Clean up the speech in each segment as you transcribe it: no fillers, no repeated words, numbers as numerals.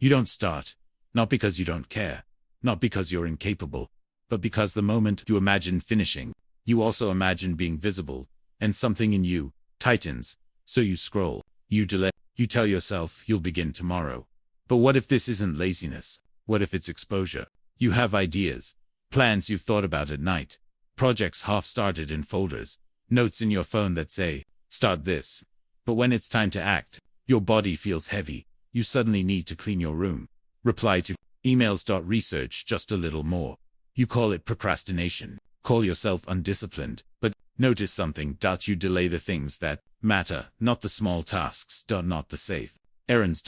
You don't start. Not because you don't care. Not because you're incapable. But because the moment you imagine finishing, you also imagine being visible, and something in you tightens. So you scroll. You delay. You tell yourself you'll begin tomorrow. But what if this isn't laziness? What if it's exposure? You have ideas, plans you've thought about at night, projects half-started in folders, notes in your phone that say, start this. But when it's time to act, your body feels heavy. You suddenly need to clean your room. Reply to emails. Research just a little more. You call it procrastination. Call yourself undisciplined. But notice something. You delay the things that matter, not the small tasks. Not the safe errands.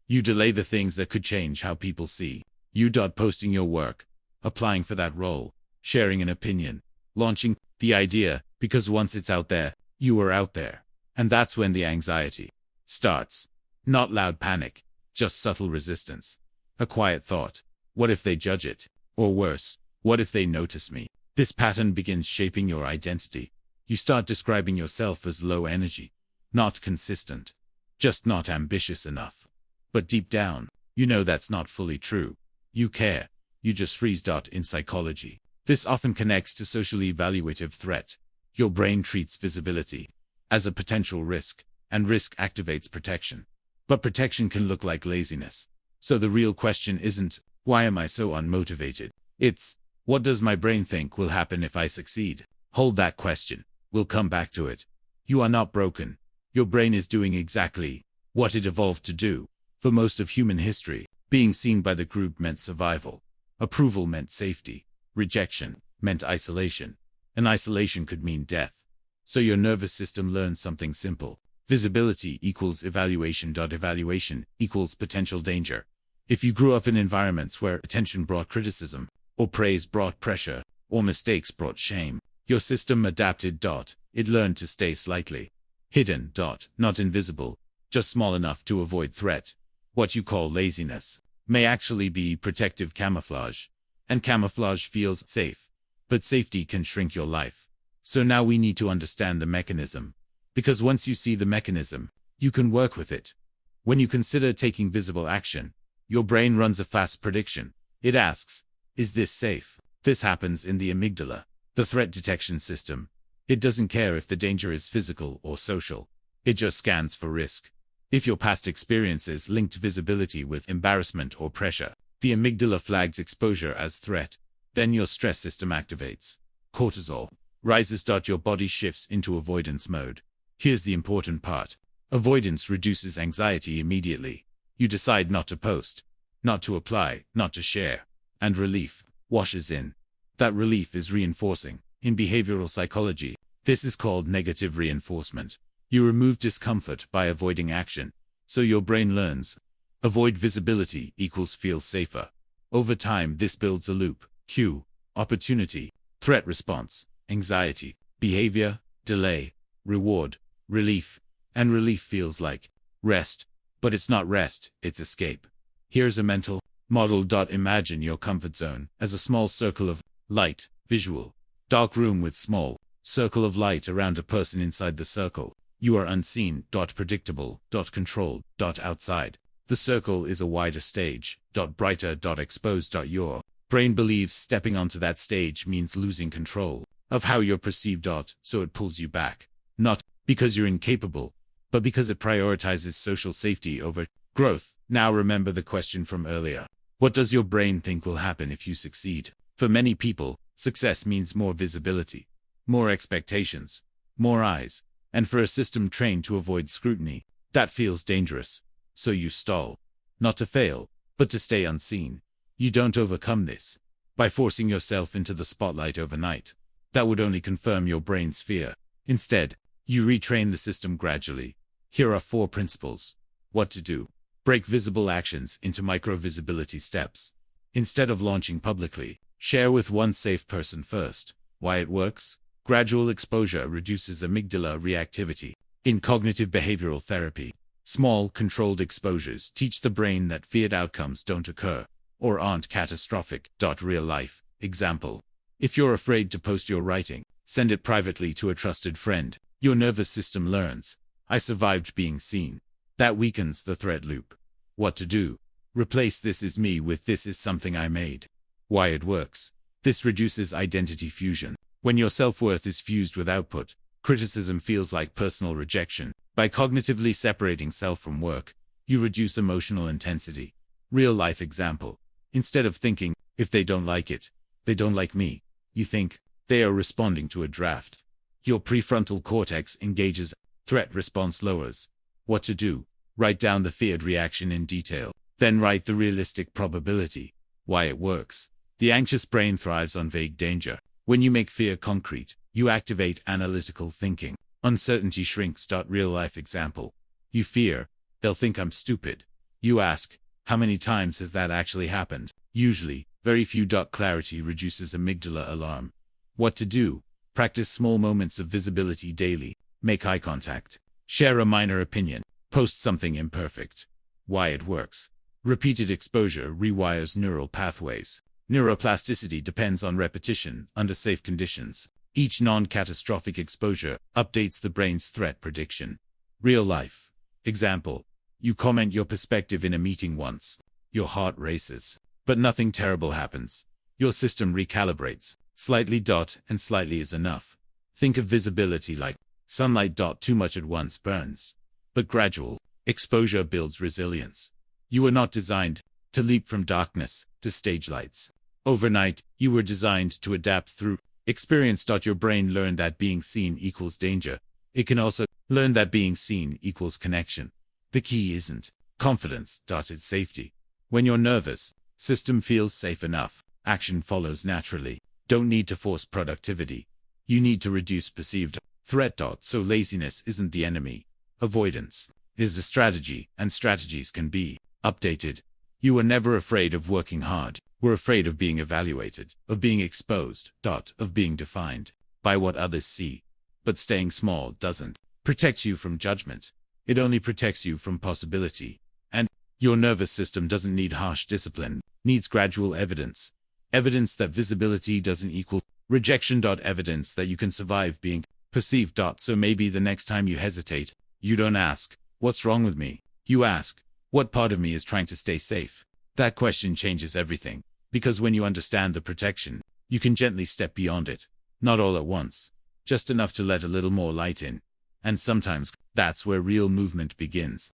You delay the things that could change how people see you. Posting your work, applying for that role, sharing an opinion, launching the idea, because once it's out there, you are out there. And that's when the anxiety starts. Not loud panic, just subtle resistance. A quiet thought. What if they judge it? Or worse, what if they notice me? This pattern begins shaping your identity. You start describing yourself as low energy, not consistent, just not ambitious enough. But deep down, you know that's not fully true. You care. You just freeze. In psychology, this often connects to socially evaluative threat. Your brain treats visibility as a potential risk, and risk activates protection. But protection can look like laziness. So the real question isn't, why am I so unmotivated? It's, what does my brain think will happen if I succeed? Hold that question. We'll come back to it. You are not broken. Your brain is doing exactly what it evolved to do. For most of human history, being seen by the group meant survival. Approval meant safety. Rejection meant isolation. And isolation could mean death. So your nervous system learns something simple. Visibility equals evaluation. Evaluation equals potential danger. If you grew up in environments where attention brought criticism, or praise brought pressure, or mistakes brought shame, your system adapted. It learned to stay slightly hidden. Not invisible, just small enough to avoid threat. What you call laziness may actually be protective camouflage. And camouflage feels safe. But safety can shrink your life. So now we need to understand the mechanism. Because once you see the mechanism, you can work with it. When you consider taking visible action, your brain runs a fast prediction. It asks, is this safe? This happens in the amygdala, the threat detection system. It doesn't care if the danger is physical or social. It just scans for risk. If your past experiences linked visibility with embarrassment or pressure, the amygdala flags exposure as threat. Then your stress system activates. Cortisol rises. Your body shifts into avoidance mode. Here's the important part. Avoidance reduces anxiety immediately. You decide not to post, not to apply, not to share. And relief washes in. That relief is reinforcing. In behavioral psychology, this is called negative reinforcement. You remove discomfort by avoiding action. So your brain learns. Avoid visibility equals feel safer. Over time, this builds a loop. Cue, opportunity, threat response, anxiety, behavior, delay, reward, relief. And relief feels like rest. But it's not rest, it's escape. Here's a mental model. Imagine your comfort zone as a small circle of light, visual. Dark room with small circle of light around a person inside the circle. You are unseen. Predictable. Controlled. Outside. The circle is a wider stage. Brighter. Exposed. Your brain believes stepping onto that stage means losing control of how you're perceived. So it pulls you back. Not because you're incapable, but because it prioritizes social safety over growth. Now remember the question from earlier. What does your brain think will happen if you succeed? For many people, success means more visibility, more expectations, more eyes. And for a system trained to avoid scrutiny, that feels dangerous. So you stall. Not to fail, but to stay unseen. You don't overcome this by forcing yourself into the spotlight overnight. That would only confirm your brain's fear. Instead, you retrain the system gradually. Here are 4 principles. What to do. Break visible actions into micro-visibility steps. Instead of launching publicly, share with one safe person first. Why it works? Gradual exposure reduces amygdala reactivity. In cognitive behavioral therapy, small, controlled exposures teach the brain that feared outcomes don't occur, or aren't catastrophic. Real life example. If you're afraid to post your writing, send it privately to a trusted friend. Your nervous system learns, I survived being seen. That weakens the threat loop. What to do? Replace "this is me" with "this is something I made." Why it works. This reduces identity fusion. When your self-worth is fused with output, criticism feels like personal rejection. By cognitively separating self from work, you reduce emotional intensity. Real-life example. Instead of thinking, "if they don't like it, they don't like me," you think, "they are responding to a draft." Your prefrontal cortex engages, threat response lowers. What to do? Write down the feared reaction in detail. Then write the realistic probability. Why it works. The anxious brain thrives on vague danger. When you make fear concrete, you activate analytical thinking. Uncertainty shrinks. Real-life example. You fear, "they'll think I'm stupid." You ask, "how many times has that actually happened?" Usually, very few. Clarity reduces amygdala alarm. What to do? Practice small moments of visibility daily. Make eye contact. Share a minor opinion. Post something imperfect. Why it works. Repeated exposure rewires neural pathways. Neuroplasticity depends on repetition under safe conditions. Each non-catastrophic exposure updates the brain's threat prediction. Real life. Example. You comment your perspective in a meeting once. Your heart races. But nothing terrible happens. Your system recalibrates. Slightly. And slightly is enough. Think of visibility like sunlight. Too much at once burns. But gradual exposure builds resilience. You were not designed to leap from darkness to stage lights. Overnight, you were designed to adapt through experience. Your brain learned that being seen equals danger. It can also learn that being seen equals connection. The key isn't confidence. It's safety. When you're nervous, system feels safe enough. Action follows naturally. Don't need to force productivity. You need to reduce perceived threat. So laziness isn't the enemy. Avoidance is a strategy, and strategies can be updated. You were never afraid of working hard. We're afraid of being evaluated, of being exposed, of being defined by what others see. But staying small doesn't protect you from judgment. It only protects you from possibility. And your nervous system doesn't need harsh discipline, needs gradual evidence. Evidence that visibility doesn't equal rejection. Evidence that you can survive being perceived. So maybe the next time you hesitate, you don't ask, "what's wrong with me?" You ask, "what part of me is trying to stay safe?" That question changes everything, because when you understand the protection, you can gently step beyond it. Not all at once, just enough to let a little more light in. And sometimes, that's where real movement begins.